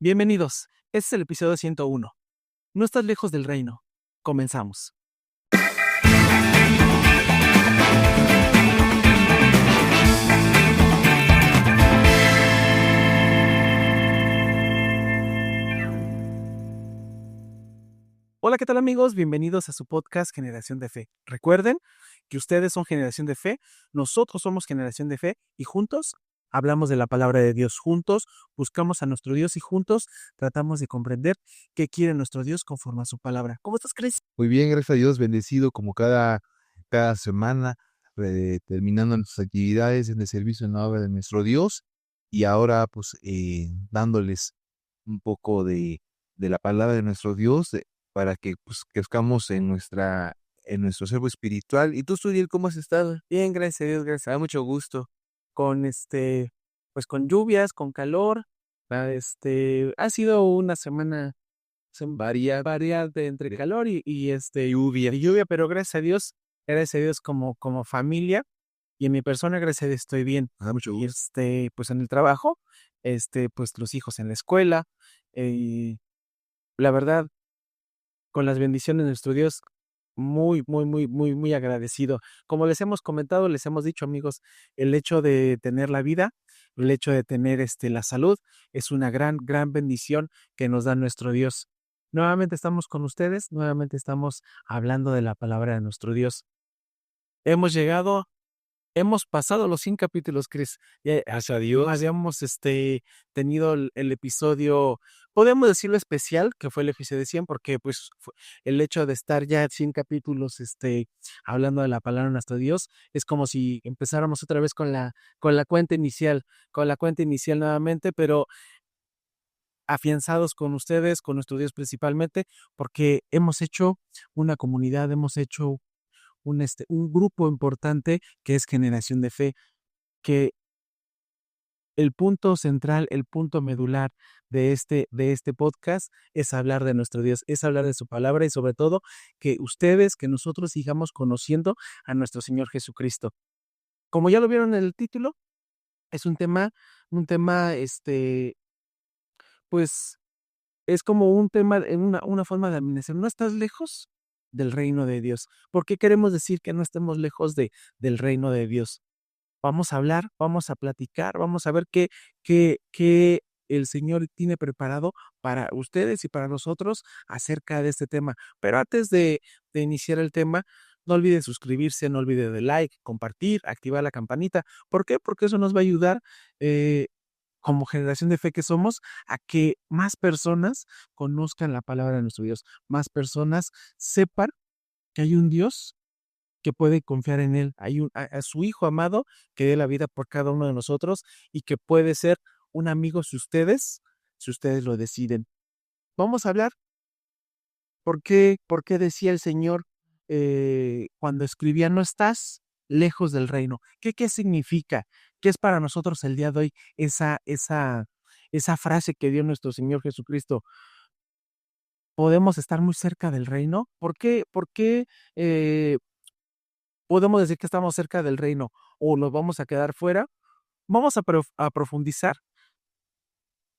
Bienvenidos, este es el episodio 101. No estás lejos del reino. Comenzamos. Hola, ¿qué tal amigos? Bienvenidos a su podcast Generación de Fe. Recuerden que ustedes son Generación de Fe, nosotros somos Generación de Fe y juntos hablamos de la palabra de Dios. Juntos buscamos a nuestro Dios y juntos tratamos de comprender qué quiere nuestro Dios conforme a su palabra. ¿Cómo estás, Cris? Muy bien, gracias a Dios, bendecido como cada semana, terminando nuestras actividades en el servicio en la obra de nuestro Dios y ahora pues dándoles un poco de la palabra de nuestro Dios para que pues crezcamos en nuestro servo espiritual. ¿Y tú, Suriel, cómo has estado? Bien, gracias a Dios, gracias. Da mucho gusto. Con pues con lluvias, con calor. Ha sido una semana variada entre calor y lluvia, pero gracias a Dios como familia y en mi persona, gracias a Dios estoy bien. Mucho Y gusto. pues en el trabajo, pues los hijos en la escuela, y la verdad, con las bendiciones de nuestro Dios, muy agradecido. Como les hemos comentado, les hemos dicho, amigos, el hecho de tener la vida, el hecho de tener la salud, es una gran bendición que nos da nuestro Dios. Nuevamente estamos con ustedes, nuevamente estamos hablando de la palabra de nuestro Dios. Hemos pasado los 100 capítulos, Chris. Gracias a Dios. Habíamos tenido el episodio, podemos decirlo especial, que fue el episodio 100, porque pues el hecho de estar ya 100 capítulos hablando de la palabra de nuestro Dios, es como si empezáramos otra vez con la cuenta inicial nuevamente, pero afianzados con ustedes, con nuestro Dios principalmente, porque hemos hecho una comunidad, hemos hecho un grupo importante que es Generación de Fe, que el punto central, el punto medular de este podcast es hablar de nuestro Dios, es hablar de su palabra y sobre todo que nosotros sigamos conociendo a nuestro Señor Jesucristo. Como ya lo vieron en el título, es un tema, pues es como un tema, una forma de administrar. No estás lejos del reino de Dios. ¿Por qué queremos decir que no estemos lejos del reino de Dios? Vamos a hablar, vamos a platicar, vamos a ver qué el Señor tiene preparado para ustedes y para nosotros acerca de este tema. Pero antes de iniciar el tema, no olvide suscribirse, no olvide de like, compartir, activar la campanita. ¿Por qué? Porque eso nos va a ayudar, como generación de fe que somos, a que más personas conozcan la palabra de nuestro Dios, más personas sepan que hay un Dios que puede confiar en él. Hay a su Hijo amado que dé la vida por cada uno de nosotros y que puede ser un amigo si ustedes lo deciden. Vamos a hablar por qué decía el Señor, cuando escribía, no estás lejos del reino. ¿Qué significa? ¿Qué es para nosotros el día de hoy esa frase que dio nuestro Señor Jesucristo? ¿Podemos estar muy cerca del reino? ¿Por qué podemos decir que estamos cerca del reino o nos vamos a quedar fuera? Vamos a profundizar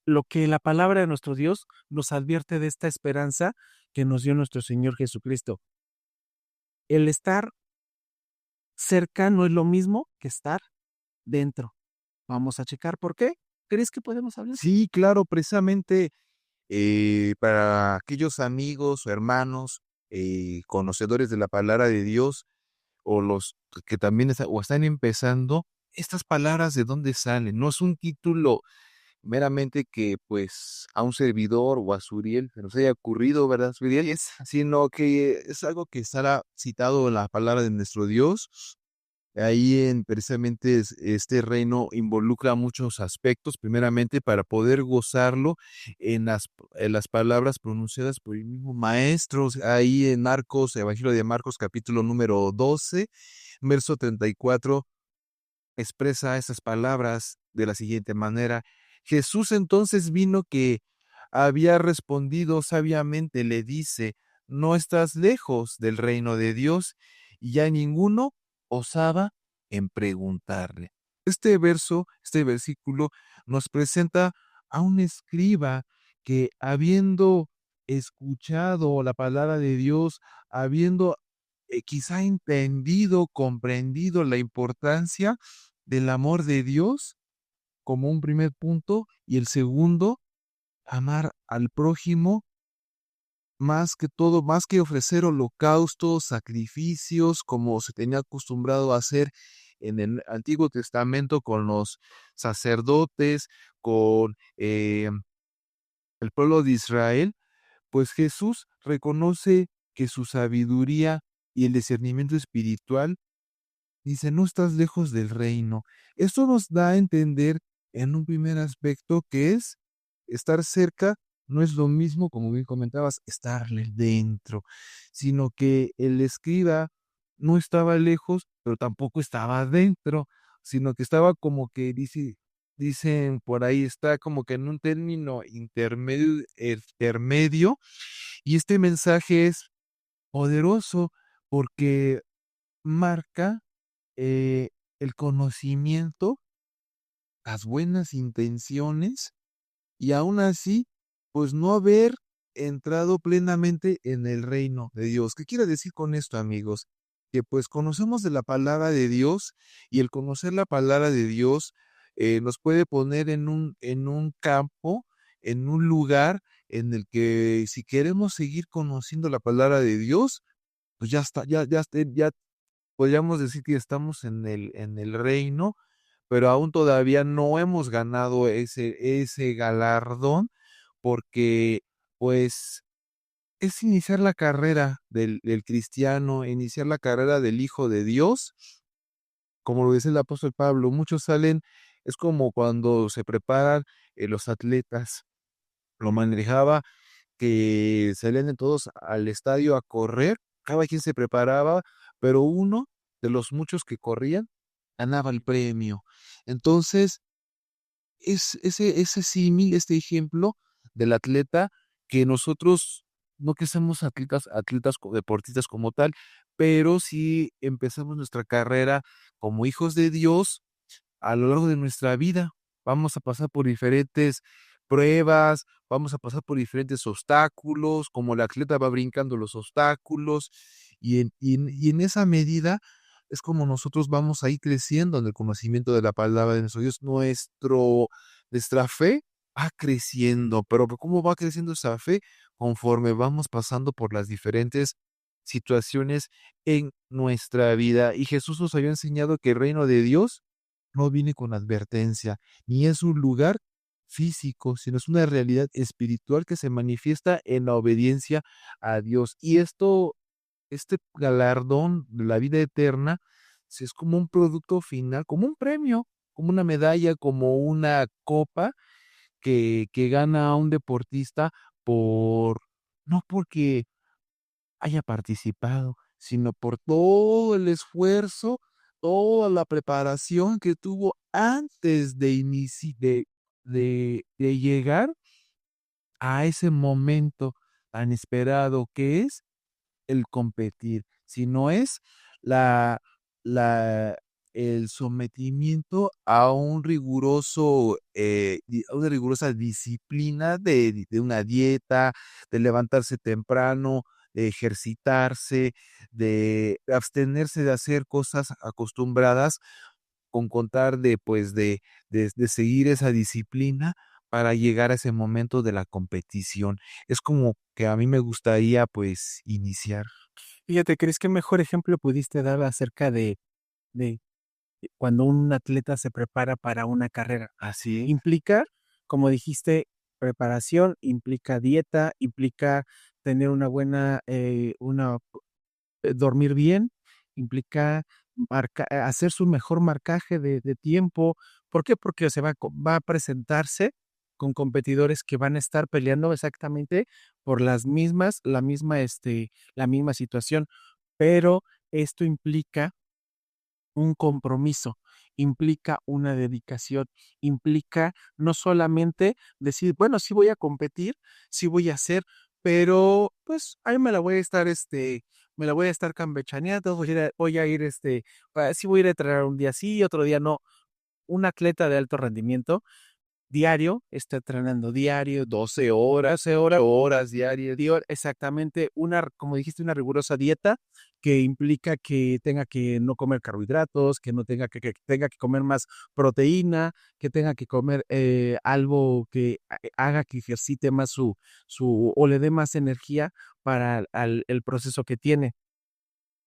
lo que la palabra de nuestro Dios nos advierte de esta esperanza que nos dio nuestro Señor Jesucristo. El estar cerca no es lo mismo que estar dentro. Vamos a checar por qué. ¿Crees que podemos hablar? Sí, claro, precisamente para aquellos amigos o hermanos conocedores de la palabra de Dios o los que también están empezando, estas palabras de dónde salen. No es un título meramente que pues a un servidor o a Suriel se nos haya ocurrido, ¿verdad, Suriel? Sino que es algo que estará citado en la palabra de nuestro Dios. Ahí precisamente este reino involucra muchos aspectos, primeramente para poder gozarlo en las palabras pronunciadas por el mismo maestro. Ahí en Evangelio de Marcos, capítulo número 12, verso 34, expresa esas palabras de la siguiente manera: Jesús entonces vino que había respondido sabiamente, le dice, no estás lejos del reino de Dios, y ya ninguno osaba en preguntarle. Este versículo nos presenta a un escriba que habiendo escuchado la palabra de Dios, habiendo quizá entendido, comprendido la importancia del amor de Dios como un primer punto, y el segundo, amar al prójimo más que todo, más que ofrecer holocaustos, sacrificios, como se tenía acostumbrado a hacer en el Antiguo Testamento con los sacerdotes, con el pueblo de Israel, pues Jesús reconoce que su sabiduría y el discernimiento espiritual, dice, no estás lejos del reino. Esto nos da a entender en un primer aspecto que es estar cerca, no es lo mismo, como bien comentabas, estarle dentro, sino que el escriba no estaba lejos, pero tampoco estaba dentro, sino que estaba como que dicen por ahí, está como que en un término intermedio, y este mensaje es poderoso porque marca eh, el conocimiento, las buenas intenciones y aún así, pues no haber entrado plenamente en el reino de Dios. ¿Qué quiere decir con esto, amigos? Que pues conocemos de la palabra de Dios y el conocer la palabra de Dios nos puede poner en un campo, en un lugar en el que si queremos seguir conociendo la palabra de Dios, pues ya está, ya podríamos decir que estamos en el reino, pero aún todavía no hemos ganado ese galardón porque, pues, es iniciar la carrera del cristiano, iniciar la carrera del Hijo de Dios, como lo dice el apóstol Pablo, muchos salen, es como cuando se preparan los atletas, lo manejaba que salían todos al estadio a correr, cada quien se preparaba, pero uno de los muchos que corrían ganaba el premio. Entonces, es ese símil, este ejemplo del atleta que nosotros, no que seamos deportistas como tal, pero sí empezamos nuestra carrera como hijos de Dios a lo largo de nuestra vida. Vamos a pasar por diferentes pruebas, vamos a pasar por diferentes obstáculos, como el atleta va brincando los obstáculos, y en esa medida es como nosotros vamos a ir creciendo en el conocimiento de la palabra de nuestro Dios. Nuestra fe va creciendo, pero ¿cómo va creciendo esa fe? Conforme vamos pasando por las diferentes situaciones en nuestra vida. Y Jesús nos había enseñado que el reino de Dios no viene con advertencia, ni es un lugar físico, sino es una realidad espiritual que se manifiesta en la obediencia a Dios. Y este galardón de la vida eterna, es como un producto final, como un premio, como una medalla, como una copa que gana un deportista por, no porque haya participado, sino por todo el esfuerzo, toda la preparación que tuvo antes de llegar a ese momento tan esperado que es el competir, sino es la, la, el sometimiento a un riguroso, a una rigurosa disciplina de una dieta, de levantarse temprano, de ejercitarse, de abstenerse de hacer cosas acostumbradas, con contar de seguir esa disciplina para llegar a ese momento de la competición. Es como que a mí me gustaría, pues, iniciar. Fíjate, ¿crees que mejor ejemplo pudiste dar acerca de cuando un atleta se prepara para una carrera? Así, Implica, como dijiste, preparación, implica dieta, implica tener una buena, dormir bien, implica hacer su mejor marcaje de tiempo. ¿Por qué? Porque va a presentarse con competidores que van a estar peleando exactamente por la misma situación, pero esto implica un compromiso, implica una dedicación, implica no solamente decir, bueno, sí voy a competir, sí voy a hacer, pero pues ahí me la voy a estar campechaneando, voy a ir, sí voy a ir a entrenar un día sí, otro día no. Un atleta de alto rendimiento diario, está entrenando diario, 12 horas diarias, exactamente como dijiste, una rigurosa dieta que implica que tenga que no comer carbohidratos, que no tenga que tenga que comer más proteína, que tenga que comer algo que haga que ejercite más o le dé más energía para el proceso que tiene.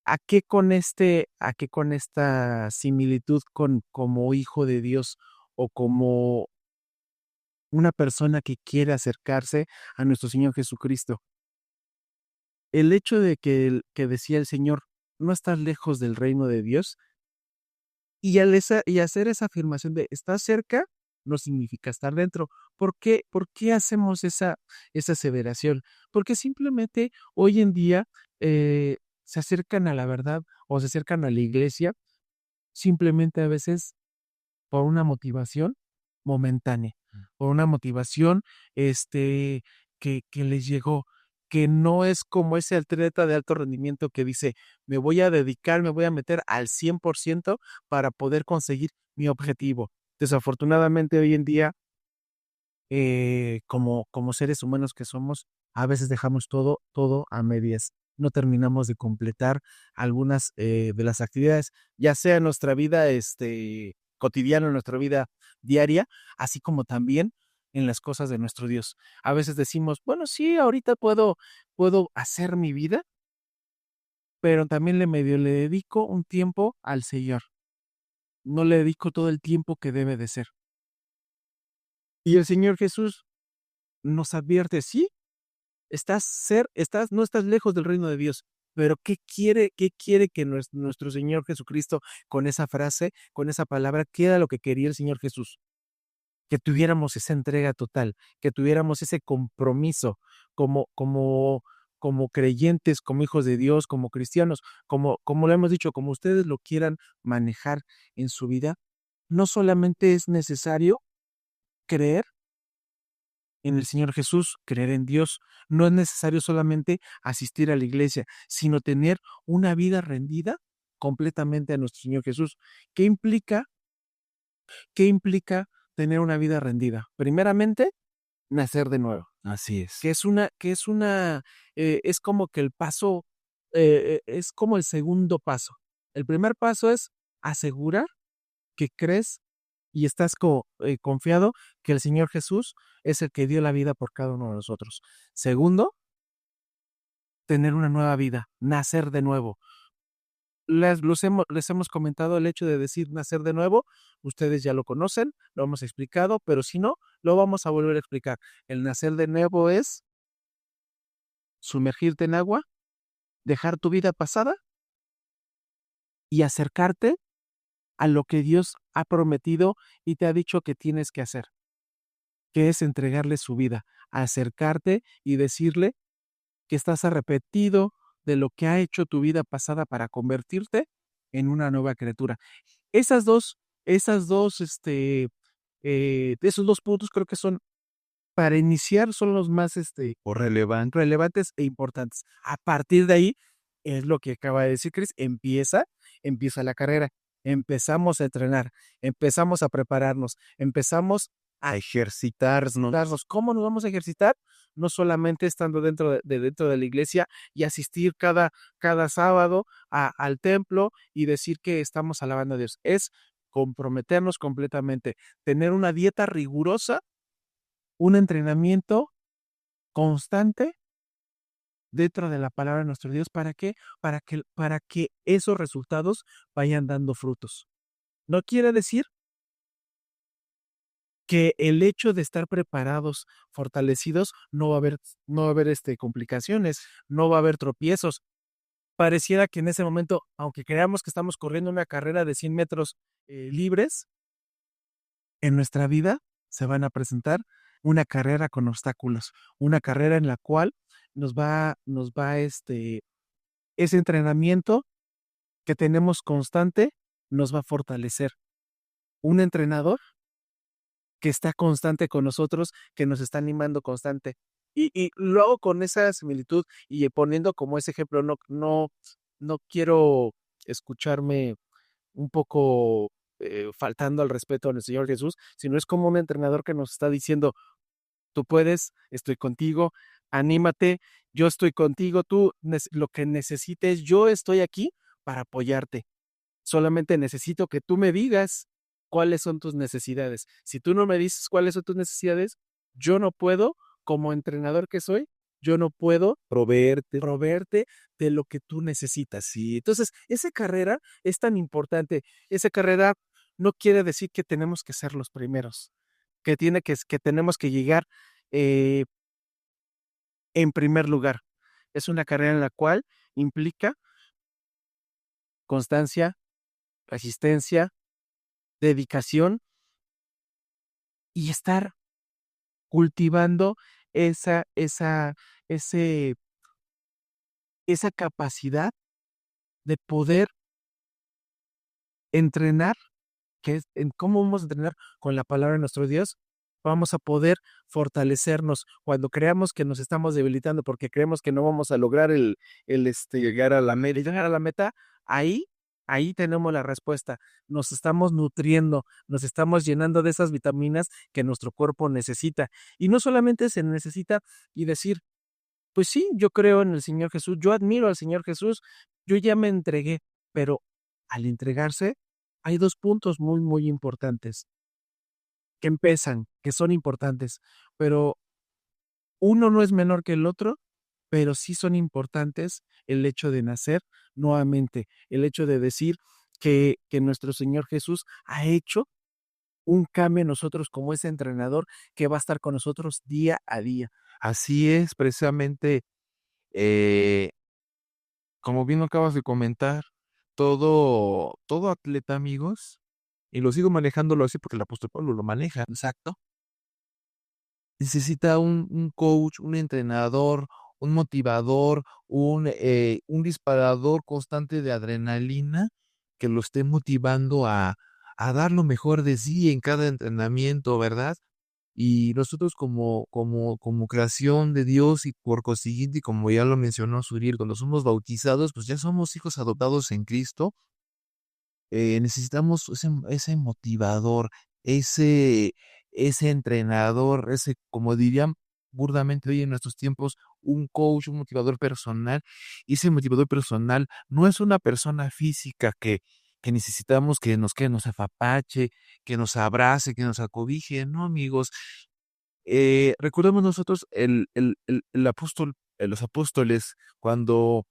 ¿A qué con esta similitud con como hijo de Dios o como una persona que quiere acercarse a nuestro Señor Jesucristo? El hecho de que decía el Señor, no estás lejos del reino de Dios, y hacer esa afirmación de estás cerca, no significa estar dentro. ¿Por qué hacemos esa aseveración? Porque simplemente hoy en día se acercan a la verdad o se acercan a la iglesia simplemente a veces por una motivación momentánea, por una motivación, que les llegó, que no es como ese atleta de alto rendimiento que dice: "Me voy a dedicar, me voy a meter al 100% para poder conseguir mi objetivo". Desafortunadamente, hoy en día como seres humanos que somos, a veces dejamos todo a medias. No terminamos de completar algunas de las actividades, ya sea en nuestra vida cotidiana, en nuestra vida diaria, así como también en las cosas de nuestro Dios. A veces decimos, bueno, sí, ahorita puedo hacer mi vida, pero también le dedico un tiempo al Señor. No le dedico todo el tiempo que debe de ser. Y el Señor Jesús nos advierte, sí, no estás lejos del reino de Dios, pero qué quiere que nuestro Señor Jesucristo con esa frase, con esa palabra, qué era lo que quería el Señor Jesús? Que tuviéramos esa entrega total, que tuviéramos ese compromiso como como como creyentes, como hijos de Dios, como cristianos, como lo hemos dicho, como ustedes lo quieran manejar en su vida, no solamente es necesario creer en el Señor Jesús, creer en Dios. No es necesario solamente asistir a la iglesia, sino tener una vida rendida completamente a nuestro Señor Jesús. ¿Qué implica? ¿Qué implica tener una vida rendida? Primeramente, nacer de nuevo, Así es. es como que el paso, es como el segundo paso. El primer paso es asegurar que crees y estás confiado que el Señor Jesús es el que dio la vida por cada uno de nosotros. Segundo, tener una nueva vida, nacer de nuevo. Les hemos comentado el hecho de decir nacer de nuevo, ustedes ya lo conocen, lo hemos explicado, pero si no, lo vamos a volver a explicar. El nacer de nuevo es sumergirte en agua, dejar tu vida pasada y acercarte a lo que Dios ha prometido y te ha dicho que tienes que hacer, que es entregarle su vida, acercarte y decirle que estás arrepentido de lo que ha hecho tu vida pasada para convertirte en una nueva criatura. Esas dos, de esos 2 puntos creo que son, para iniciar, son los más, O relevante. relevantes e importantes. A partir de ahí, es lo que acaba de decir Chris, empieza la carrera. Empezamos a entrenar, empezamos a prepararnos, empezamos a ejercitarnos. ¿Cómo nos vamos a ejercitar? No solamente estando dentro de la iglesia y asistir cada sábado al templo y decir que estamos alabando a Dios. Es comprometernos completamente, tener una dieta rigurosa, un entrenamiento constante dentro de la palabra de nuestro Dios, ¿para qué? Para que esos resultados vayan dando frutos. No quiere decir que el hecho de estar preparados, fortalecidos, no va a haber, complicaciones, no va a haber tropiezos. Pareciera que en ese momento, aunque creamos que estamos corriendo una carrera de 100 metros, libres, en nuestra vida se van a presentar una carrera con obstáculos, una carrera en la cual ese entrenamiento que tenemos constante nos va a fortalecer. Un entrenador que está constante con nosotros, que nos está animando constante. Y luego con esa similitud y poniendo como ese ejemplo, no quiero escucharme un poco faltando al respeto al Señor Jesús, sino es como un entrenador que nos está diciendo: "Tú puedes, estoy contigo, anímate, yo estoy contigo, tú lo que necesites, yo estoy aquí para apoyarte. Solamente necesito que tú me digas cuáles son tus necesidades. Si tú no me dices cuáles son tus necesidades, yo no puedo, como entrenador que soy, yo no puedo proveerte de lo que tú necesitas". Y entonces, esa carrera es tan importante. Esa carrera no quiere decir que tenemos que ser los primeros, que tenemos que llegar, eh, en primer lugar. Es una carrera en la cual implica constancia, resistencia, dedicación y estar cultivando esa esa ese esa capacidad de poder entrenar, que es en cómo vamos a entrenar con la palabra de nuestro Dios, vamos a poder fortalecernos cuando creamos que nos estamos debilitando, porque creemos que no vamos a lograr llegar a la meta, ahí ahí tenemos la respuesta. Nos estamos nutriendo, nos estamos llenando de esas vitaminas que nuestro cuerpo necesita. Y no solamente se necesita y decir: "Pues sí, yo creo en el Señor Jesús, yo admiro al Señor Jesús, yo ya me entregué", pero al entregarse hay 2 puntos muy, muy importantes que pesan, que son importantes, pero uno no es menor que el otro, pero sí son importantes el hecho de nacer nuevamente, el hecho de decir que nuestro Señor Jesús ha hecho un cambio en nosotros como ese entrenador que va a estar con nosotros día a día. Así es, precisamente, eh, como bien lo acabas de comentar, todo atleta, amigos, y lo sigo manejándolo así porque el apóstol Pablo lo maneja, Exacto. necesita un coach, un entrenador, un motivador, un disparador constante de adrenalina que lo esté motivando a dar lo mejor de sí en cada entrenamiento, ¿verdad? Y nosotros como creación de Dios y por consiguiente, como ya lo mencionó Suriel, cuando somos bautizados, pues ya somos hijos adoptados en Cristo, necesitamos ese motivador, ese ese entrenador, ese, como dirían burdamente hoy en nuestros tiempos, un coach, un motivador personal. Y ese motivador personal no es una persona física que necesitamos que nos apapache, que nos abrace, que nos acobije. No, amigos, recordemos nosotros el apóstol los apóstoles cuando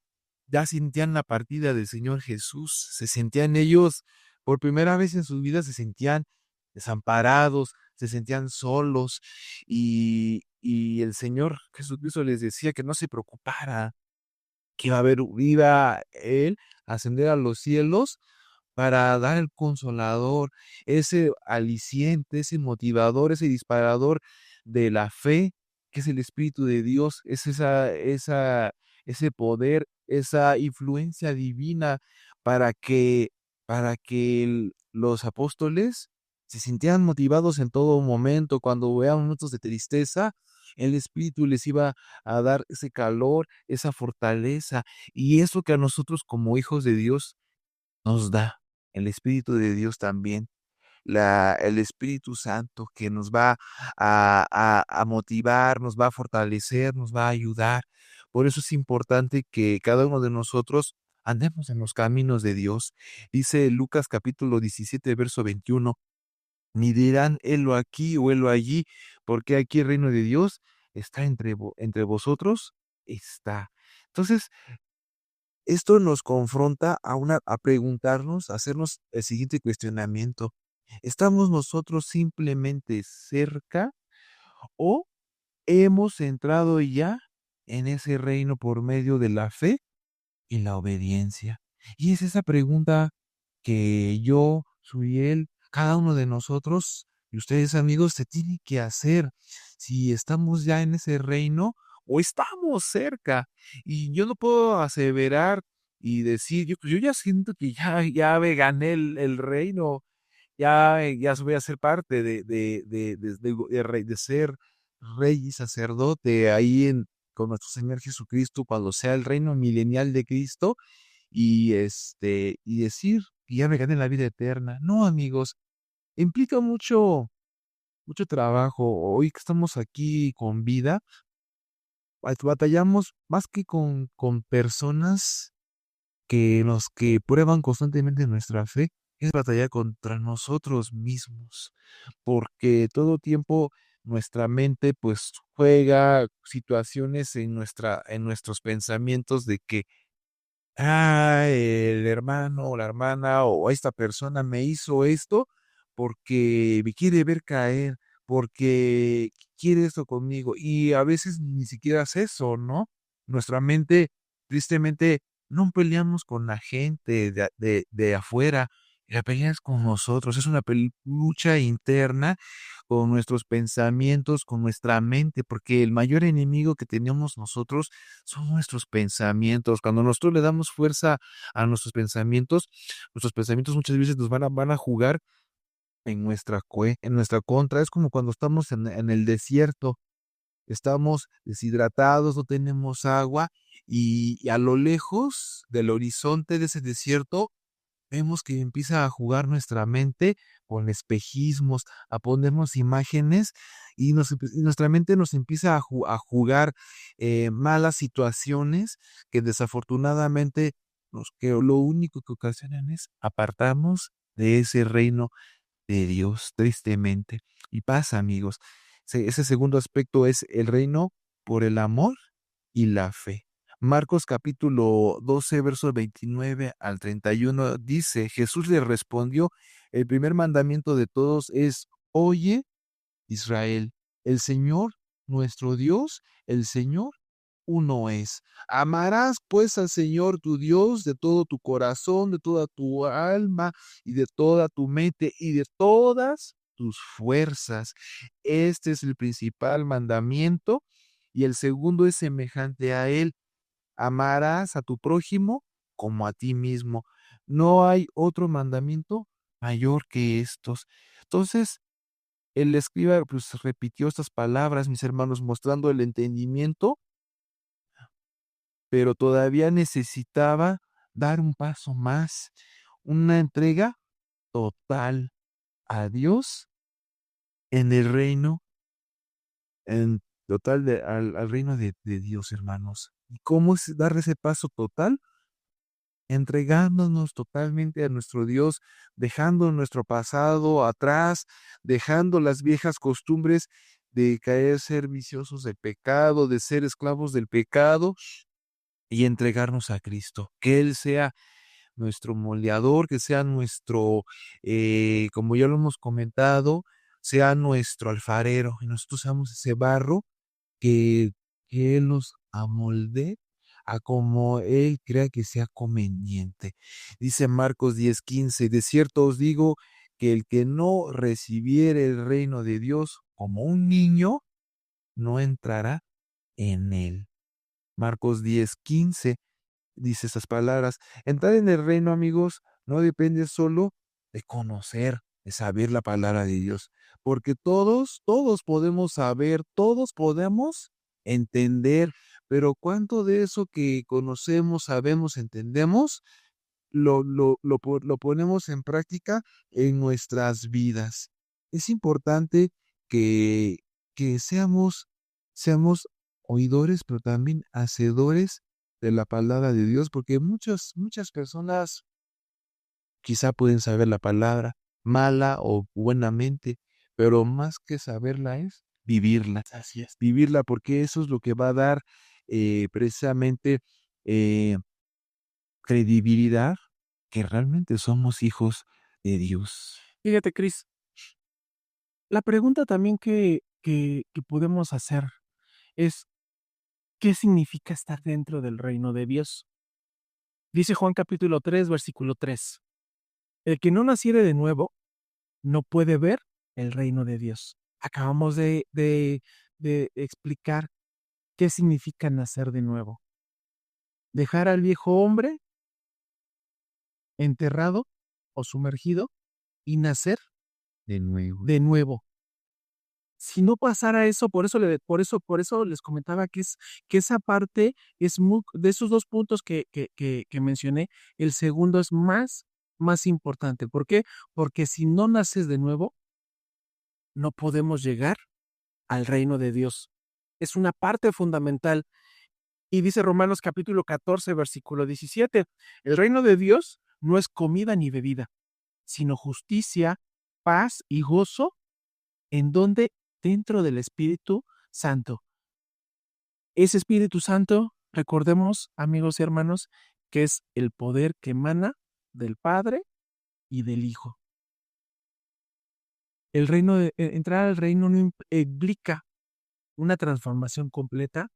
ya sentían la partida del Señor Jesús, se sentían ellos, por primera vez en sus vidas, se sentían desamparados, se sentían solos, y el Señor Jesucristo les decía que no se preocupara, que iba Él a ascender a los cielos para dar el consolador, ese aliciente, ese motivador, ese disparador de la fe, que es el Espíritu de Dios, es ese poder, esa influencia divina para que los apóstoles se sintieran motivados en todo momento. Cuando vean momentos de tristeza, el Espíritu les iba a dar ese calor, esa fortaleza, y eso que a nosotros como hijos de Dios nos da el Espíritu de Dios también, el Espíritu Santo que nos va a motivar, nos va a fortalecer, nos va a ayudar. Por eso es importante que cada uno de nosotros andemos en los caminos de Dios. Dice Lucas capítulo 17, verso 21, ni dirán helo aquí o helo allí, porque aquí el reino de Dios está entre vosotros, está. Entonces, esto nos confronta a preguntarnos, a hacernos el siguiente cuestionamiento: ¿estamos nosotros simplemente cerca o hemos entrado ya en ese reino por medio de la fe y la obediencia? Y es esa pregunta que yo, Suriel, cada uno de nosotros y ustedes, amigos, se tienen que hacer, si estamos ya en ese reino o estamos cerca. Y yo no puedo aseverar y decir, yo ya siento que ya me gané el reino, ya voy a ser parte de ser rey y sacerdote ahí con nuestro Señor Jesucristo cuando sea el reino milenial de Cristo y decir que ya me gané la vida eterna. No, amigos, implica mucho trabajo. Hoy que estamos aquí con vida, batallamos más que con personas que prueban constantemente nuestra fe, es batallar contra nosotros mismos, porque todo tiempo nuestra mente pues juega situaciones en nuestros pensamientos de que el hermano o la hermana o esta persona me hizo esto porque me quiere ver caer, porque quiere esto conmigo. Y a veces ni siquiera es eso, ¿no? Nuestra mente, tristemente, no peleamos con la gente de afuera, la pelea es con nosotros, es una lucha interna con nuestros pensamientos, con nuestra mente, porque el mayor enemigo que tenemos nosotros son nuestros pensamientos. Cuando nosotros le damos fuerza a nuestros pensamientos muchas veces nos van a jugar en nuestra contra. Es como cuando estamos en el desierto, estamos deshidratados, no tenemos agua y a lo lejos del horizonte de ese desierto vemos que empieza a jugar nuestra mente con espejismos, a ponernos imágenes y nuestra mente nos empieza a jugar malas situaciones que desafortunadamente que lo único que ocasionan es apartarnos de ese reino de Dios, tristemente. Y pasa, amigos. Ese segundo aspecto es el reino por el amor y la fe. Marcos capítulo 12, versos 29 al 31 dice, Jesús le respondió, el primer mandamiento de todos es, oye, Israel, el Señor, nuestro Dios, el Señor uno es. Amarás pues al Señor tu Dios de todo tu corazón, de toda tu alma y de toda tu mente y de todas tus fuerzas. Este es el principal mandamiento y el segundo es semejante a él. Amarás a tu prójimo como a ti mismo. No hay otro mandamiento mayor que estos. Entonces, el escriba pues repitió estas palabras, mis hermanos, mostrando el entendimiento, pero todavía necesitaba dar un paso más, una entrega total a Dios en el reino, en total al reino de Dios, hermanos. ¿Y cómo es dar ese paso total? Entregándonos totalmente a nuestro Dios, dejando nuestro pasado atrás, dejando las viejas costumbres de caer, ser viciosos del pecado, de ser esclavos del pecado y entregarnos a Cristo. Que Él sea nuestro moldeador, que sea nuestro, como ya lo hemos comentado, sea nuestro alfarero y nosotros seamos ese barro que, que Él nos amolde a como Él crea que sea conveniente. Dice Marcos 10:15, de cierto os digo que el que no recibiere el reino de Dios como un niño, no entrará en él. Marcos 10:15 dice esas palabras. Entrar en el reino, amigos, no depende solo de conocer, de saber la palabra de Dios, porque todos podemos saber, todos podemos entender, pero ¿cuánto de eso que conocemos, sabemos, entendemos, lo ponemos en práctica en nuestras vidas? Es importante que, que seamos oidores, pero también hacedores de la palabra de Dios, porque muchas personas quizá pueden saber la palabra mala o buenamente, pero más que saberla es vivirla. Así es. Vivirla, porque eso es lo que va a dar precisamente eh, credibilidad que realmente somos hijos de Dios. Fíjate, Cris, la pregunta también que podemos hacer es, ¿qué significa estar dentro del reino de Dios? Dice Juan capítulo 3, versículo 3. El que no naciere de nuevo no puede ver el reino de Dios. Acabamos de explicar qué significa nacer de nuevo. Dejar al viejo hombre enterrado o sumergido y nacer De nuevo. de nuevo. Si no pasara eso, por eso les comentaba que esa parte es muy, de esos dos puntos que mencioné, el segundo es más más importante. ¿Por qué? Porque si no naces de nuevo, no podemos llegar al reino de Dios. Es una parte fundamental. Y dice Romanos capítulo 14, versículo 17, el reino de Dios no es comida ni bebida, sino justicia, paz y gozo, ¿en donde? Dentro del Espíritu Santo. Ese Espíritu Santo, recordemos, amigos y hermanos, que es el poder que emana del Padre y del Hijo. Entrar al reino no implica una transformación completa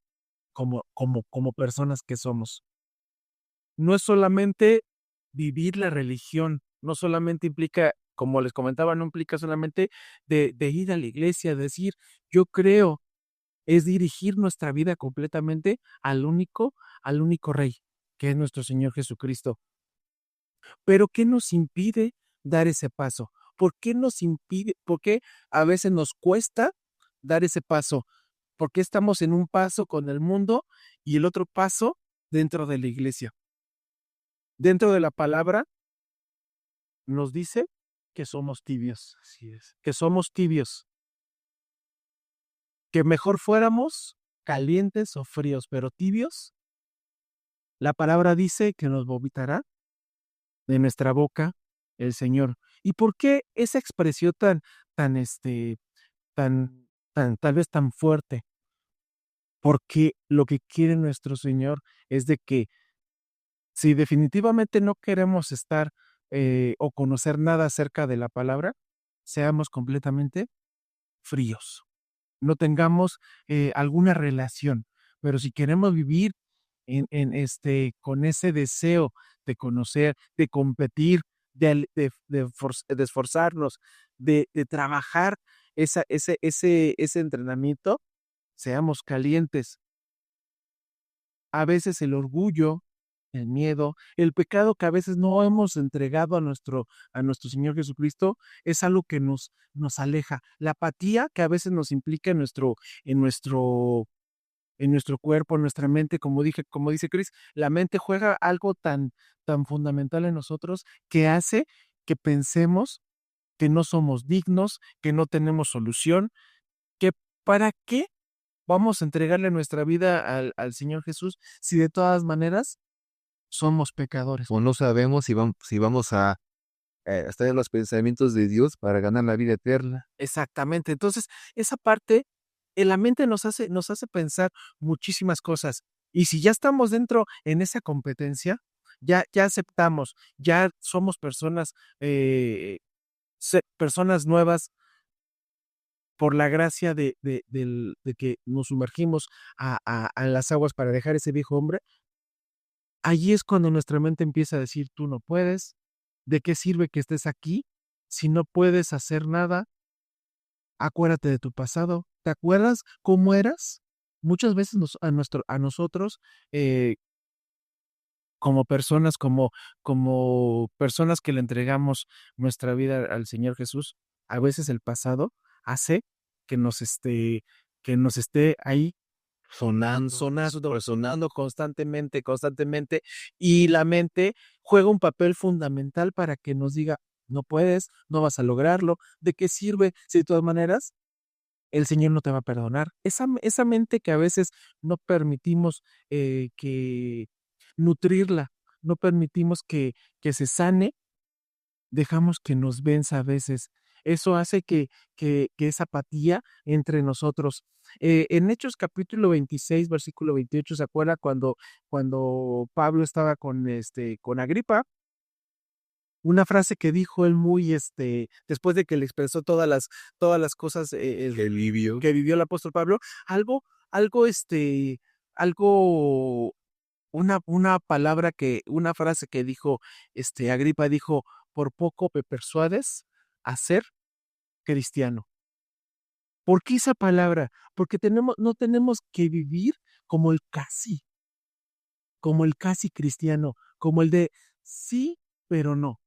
como personas que somos. No es solamente vivir la religión, no solamente implica, como les comentaba, no implica solamente de ir a la iglesia, decir, yo creo, es dirigir nuestra vida completamente al único Rey, que es nuestro Señor Jesucristo. Pero ¿qué nos impide dar ese paso? ¿Por qué a veces nos cuesta dar ese paso? ¿Por qué estamos en un paso con el mundo y el otro paso dentro de la iglesia? Dentro de la palabra nos dice que somos tibios. Así es. Que somos tibios. Que mejor fuéramos calientes o fríos, pero tibios. La palabra dice que nos vomitará de nuestra boca el Señor. ¿Y por qué esa expresión tan, tal vez tan fuerte? Porque lo que quiere nuestro Señor es de que si definitivamente no queremos estar o conocer nada acerca de la palabra, seamos completamente fríos, no tengamos alguna relación. Pero si queremos vivir con ese deseo de conocer, de competir, de esforzarnos, de trabajar ese entrenamiento, seamos calientes. A veces el orgullo, el miedo, el pecado que a veces no hemos entregado a nuestro Señor Jesucristo, es algo que nos aleja. La apatía que a veces nos implica en nuestro, en nuestro cuerpo, en nuestra mente, como dice Chris, la mente juega algo tan fundamental en nosotros que hace que pensemos que no somos dignos, que no tenemos solución, que para qué vamos a entregarle nuestra vida al Señor Jesús si de todas maneras somos pecadores. O no sabemos si vamos a estar en los pensamientos de Dios para ganar la vida eterna. Exactamente. Entonces, esa parte, en la mente nos hace pensar muchísimas cosas. Y si ya estamos dentro en esa competencia, ya aceptamos, ya somos personas, personas nuevas por la gracia de que nos sumergimos a las aguas para dejar ese viejo hombre. Allí es cuando nuestra mente empieza a decir, tú no puedes, ¿de qué sirve que estés aquí si no puedes hacer nada? Acuérdate de tu pasado. ¿Te acuerdas cómo eras? Muchas veces a nosotros, como personas que le entregamos nuestra vida al Señor Jesús, a veces el pasado hace que que nos esté ahí sonando constantemente, y la mente juega un papel fundamental para que nos diga, no puedes, no vas a lograrlo, ¿de qué sirve? Si de todas maneras el Señor no te va a perdonar. Esa mente que a veces no permitimos que nutrirla, no permitimos que se sane, dejamos que nos venza a veces. Eso hace que esa apatía entre nosotros. En Hechos capítulo 26, versículo 28, ¿se acuerda cuando Pablo estaba con Agripa? Una frase que dijo él muy, después de que le expresó todas las cosas, El libio. que vivió el apóstol Pablo, algo, algo, algo, una frase que dijo, Agripa dijo, por poco me persuades a ser cristiano. ¿Por qué esa palabra? Porque no tenemos que vivir como como el casi cristiano, como el de sí, pero no.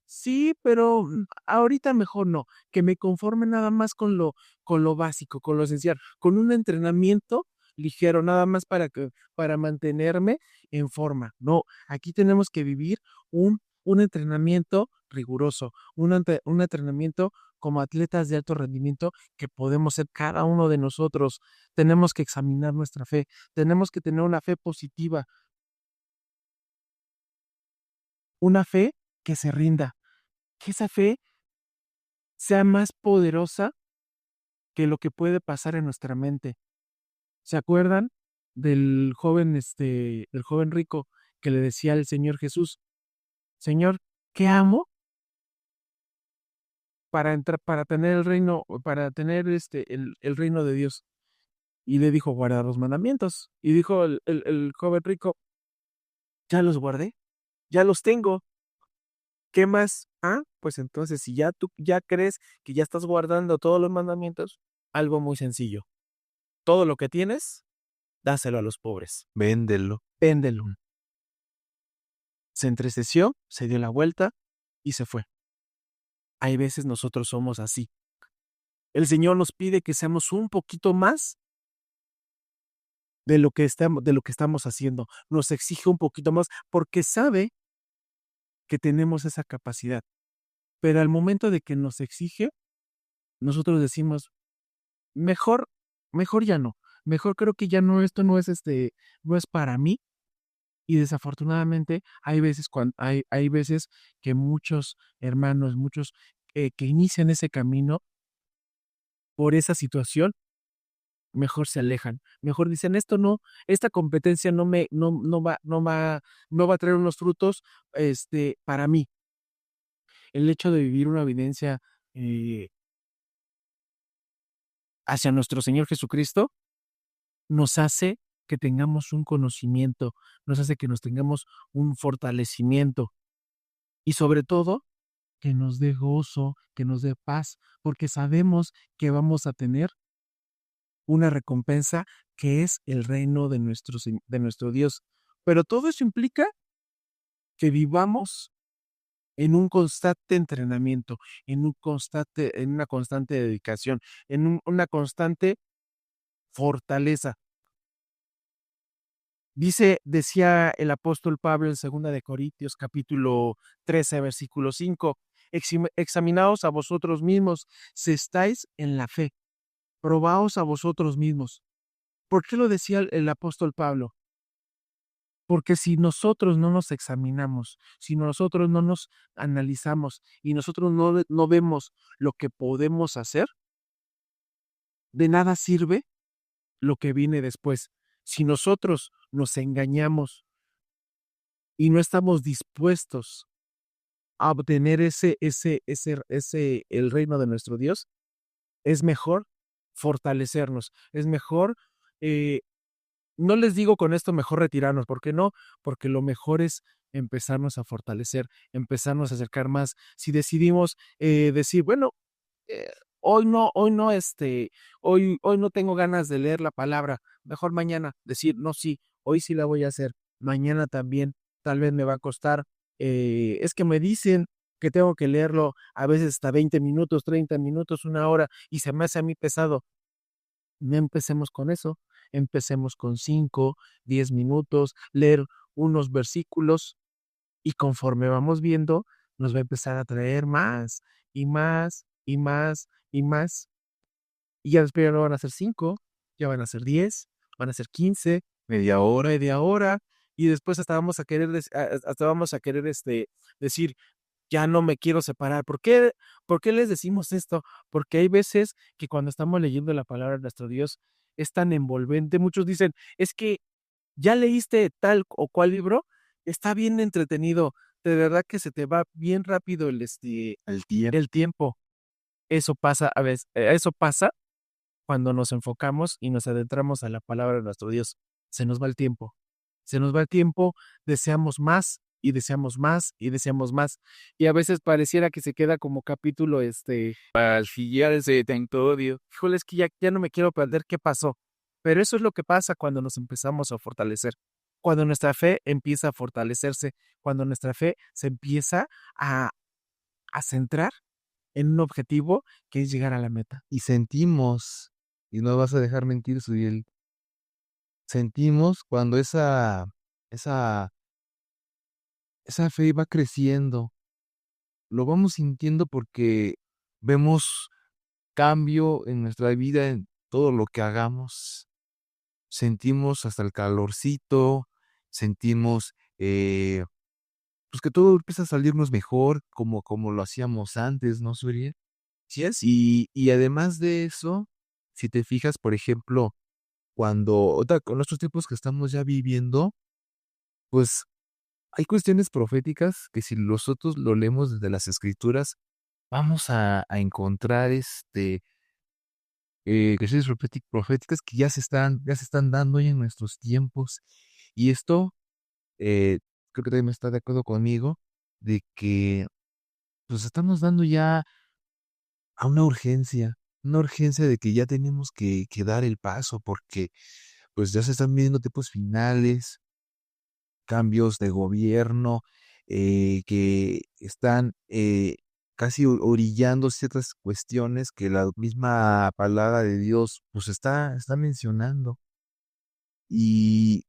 Sí, pero ahorita mejor no, que me conforme nada más con lo básico, con lo esencial, con un entrenamiento ligero, nada más para mantenerme en forma. No, aquí tenemos que vivir un entrenamiento riguroso, un entrenamiento como atletas de alto rendimiento que podemos ser cada uno de nosotros. Tenemos que examinar nuestra fe, tenemos que tener una fe positiva, una fe que se rinda, que esa fe sea más poderosa que lo que puede pasar en nuestra mente. ¿Se acuerdan del joven rico que le decía al Señor Jesús, Señor, ¿qué amo para entrar, para tener el reino, para tener el reino de Dios? Y le dijo, guardar los mandamientos. Y dijo el joven rico, ya los guardé, ya los tengo. ¿Qué más? Ah, pues entonces, si ya tú ya crees que ya estás guardando todos los mandamientos, algo muy sencillo. Todo lo que tienes, dáselo a los pobres. Véndelo. Véndelo. Se entristeció, se dio la vuelta y se fue. Hay veces nosotros somos así. El Señor nos pide que seamos un poquito más de lo que estamos haciendo. Nos exige un poquito más porque sabe que tenemos esa capacidad. Pero al momento de que nos exige, nosotros decimos, mejor, mejor ya no. Mejor creo que ya no, esto no es no es para mí. Y desafortunadamente hay veces que muchos hermanos, muchos que inician ese camino por esa situación, mejor se alejan, mejor dicen esto no, esta competencia no va a traer unos frutos, para mí. El hecho de vivir una evidencia eh, hacia nuestro Señor Jesucristo nos hace que tengamos un conocimiento, nos hace que nos tengamos un fortalecimiento y sobre todo que nos dé gozo, que nos dé paz, porque sabemos que vamos a tener una recompensa que es el reino de nuestro Dios. Pero todo eso implica que vivamos en un constante entrenamiento, en una constante dedicación, una constante fortaleza. Decía el apóstol Pablo en 2 capítulo 13, versículo 5, examinaos a vosotros mismos si estáis en la fe, probaos a vosotros mismos. ¿Por qué lo decía el apóstol Pablo? Porque si nosotros no nos examinamos, si nosotros no nos analizamos y nosotros no vemos lo que podemos hacer, de nada sirve lo que viene después. Si nosotros nos engañamos y no estamos dispuestos a obtener el reino de nuestro Dios, es mejor fortalecernos, es mejor, eh, no les digo con esto mejor retirarnos, ¿por qué no? Porque lo mejor es empezarnos a fortalecer, empezarnos a acercar más. Si decidimos decir, bueno, eh, hoy no, hoy no tengo ganas de leer la palabra, mejor mañana, decir, no, sí, hoy sí la voy a hacer, mañana también, tal vez me va a costar, es que me dicen que tengo que leerlo a veces hasta 20 minutos, 30 minutos, una hora, y se me hace a mí pesado. No empecemos con eso, empecemos con 5, 10 minutos, leer unos versículos y conforme vamos viendo, nos va a empezar a traer más y más y más y más. Y ya después ya no van a ser 5, ya van a ser 10, van a ser 15, media hora, y después hasta vamos a querer, hasta vamos a querer decir, ya no me quiero separar. ¿Por qué les decimos esto? Porque hay veces que cuando estamos leyendo la palabra de nuestro Dios es tan envolvente. Muchos dicen, es que ya leíste tal o cual libro, está bien entretenido, de verdad que se te va bien rápido El tiempo. el tiempo. Eso pasa a veces, eso pasa cuando nos enfocamos y nos adentramos a la palabra de nuestro Dios. Se nos va el tiempo. Se nos va el tiempo, deseamos más y deseamos más y deseamos más. Y a veces pareciera que se queda como capítulo, al final se tentó odio. Híjole, es que ya no me quiero perder qué pasó. Pero eso es lo que pasa cuando nos empezamos a fortalecer. Cuando nuestra fe empieza a fortalecerse, cuando nuestra fe se empieza a, a centrar en un objetivo que es llegar a la meta. Y sentimos, y no vas a dejar mentir, Suriel, sentimos cuando esa esa fe va creciendo, lo vamos sintiendo porque vemos cambio en nuestra vida, en todo lo que hagamos. Sentimos hasta el calorcito, sentimos, pues, que todo empieza a salirnos mejor, como lo hacíamos antes, ¿no, Suria? Así es. Y además de eso, si te fijas, por ejemplo, cuando ahorita con estos tiempos que estamos ya viviendo, pues, hay cuestiones proféticas que si nosotros lo leemos desde las Escrituras, vamos a encontrar, cuestiones proféticas que ya se están dando ya en nuestros tiempos. Y esto, eh, creo que también está de acuerdo conmigo, de que, pues, estamos dando ya a una urgencia de que ya tenemos que dar el paso, porque, pues, ya se están viendo tiempos finales, cambios de gobierno, que están, casi orillando ciertas cuestiones que la misma palabra de Dios, pues, está mencionando. Y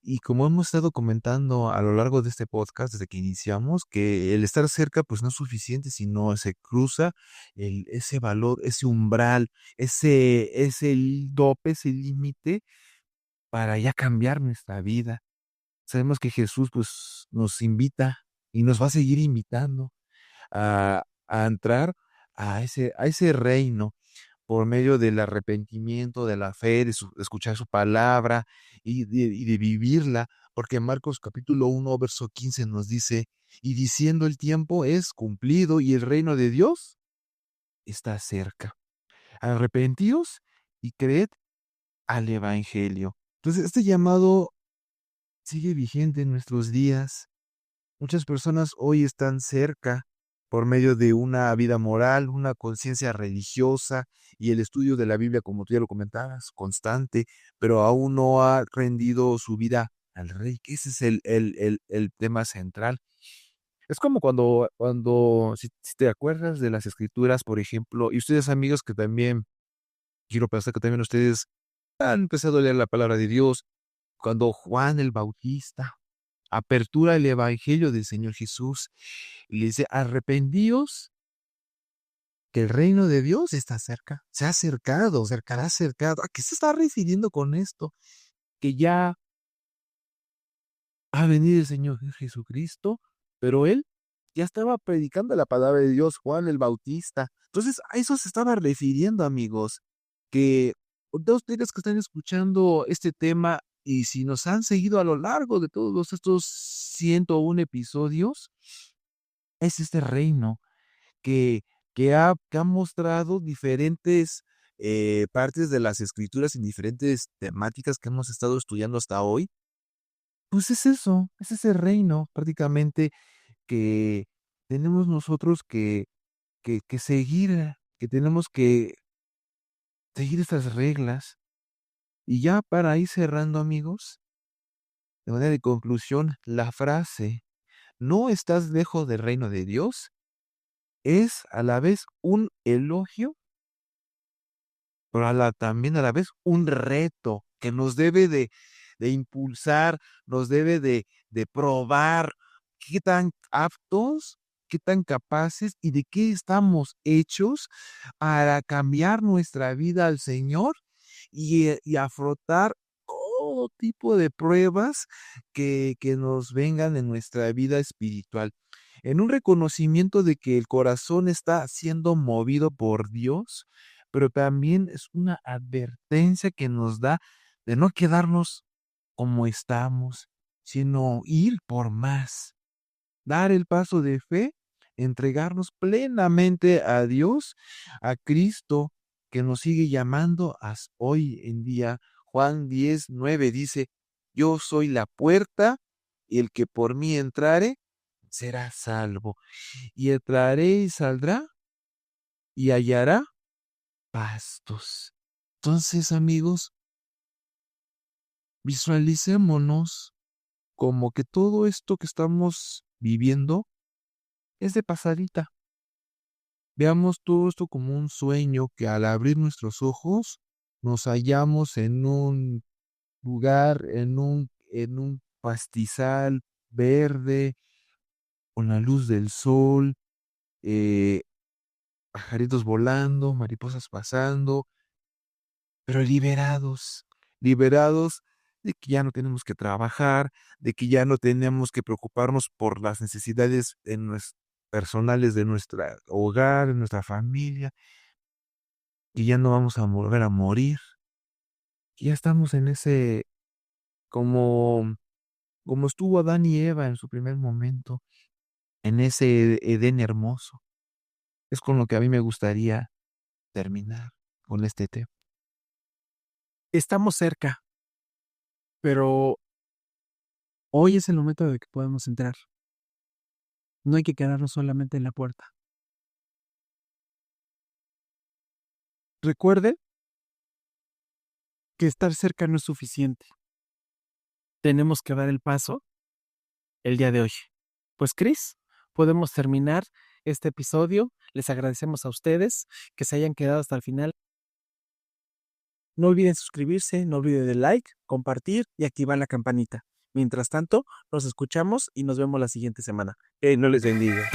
y como hemos estado comentando a lo largo de este podcast desde que iniciamos, que el estar cerca, pues, no es suficiente, sino se cruza ese valor, ese umbral, ese tope, ese límite para ya cambiar nuestra vida. Sabemos que Jesús, pues, nos invita y nos va a seguir invitando a entrar a ese reino por medio del arrepentimiento, de la fe, de escuchar su palabra y de vivirla, porque Marcos capítulo 1 verso 15 nos dice: "Y diciendo el tiempo es cumplido y el reino de Dios está cerca. Arrepentíos y creed al evangelio". Entonces, este llamado sigue vigente en nuestros días. Muchas personas hoy están cerca por medio de una vida moral, una conciencia religiosa y el estudio de la Biblia, como tú ya lo comentabas, constante, pero aún no ha rendido su vida al Rey, que ese es el tema central. Es como cuando si te acuerdas de las Escrituras, por ejemplo, y ustedes, amigos, que también quiero pensar que también ustedes han empezado a leer la palabra de Dios, cuando Juan el Bautista apertura el evangelio del Señor Jesús y le dice: "Arrepentíos, que el reino de Dios está cerca, se ha acercado, cercará acercado". ¿A qué se está refiriendo con esto? Que ya ha venido el Señor Jesucristo, pero él ya estaba predicando la palabra de Dios, Juan el Bautista. Entonces, a eso se estaba refiriendo, amigos, que todos ustedes que están escuchando este tema y si nos han seguido a lo largo de todos estos 101 episodios, es este reino que que ha mostrado diferentes, partes de las Escrituras en diferentes temáticas que hemos estado estudiando hasta hoy. Pues es eso, es ese reino prácticamente que tenemos nosotros que seguir, que tenemos que seguir estas reglas. Y ya para ir cerrando, amigos, de manera de conclusión, la frase: "No estás lejos del reino de Dios", es a la vez un elogio, pero también a la vez un reto que nos debe de impulsar, nos debe de probar qué tan aptos, qué tan capaces y de qué estamos hechos para cambiar nuestra vida al Señor y afrontar todo tipo de pruebas que nos vengan en nuestra vida espiritual. En un reconocimiento de que el corazón está siendo movido por Dios, pero también es una advertencia que nos da de no quedarnos como estamos, sino ir por más, dar el paso de fe, entregarnos plenamente a Dios, a Cristo, que nos sigue llamando hoy en día. Juan 10:9 dice: "Yo soy la puerta, y el que por mí entrare será salvo, y entraré y saldrá y hallará pastos". Entonces, amigos, visualicémonos como que todo esto que estamos viviendo es de pasadita. Veamos todo esto como un sueño que al abrir nuestros ojos nos hallamos en un lugar, en un pastizal verde, con la luz del sol, eh, pajaritos volando, mariposas pasando, pero liberados, liberados de que ya no tenemos que trabajar, de que ya no tenemos que preocuparnos por las necesidades personales de nuestro hogar, de nuestra familia, y ya no vamos a volver a morir. Y ya estamos en ese, como, como estuvo Adán y Eva en su primer momento, en ese Edén hermoso. Es con lo que a mí me gustaría terminar con este tema. Estamos cerca, pero hoy es el momento de que podemos entrar. No hay que quedarnos solamente en la puerta. Recuerde que estar cerca no es suficiente. Tenemos que dar el paso el día de hoy. Pues, Cris, podemos terminar este episodio. Les agradecemos a ustedes que se hayan quedado hasta el final. No olviden suscribirse, no olviden de like, compartir y activar la campanita. Mientras tanto, nos escuchamos y nos vemos la siguiente semana. No les bendiga.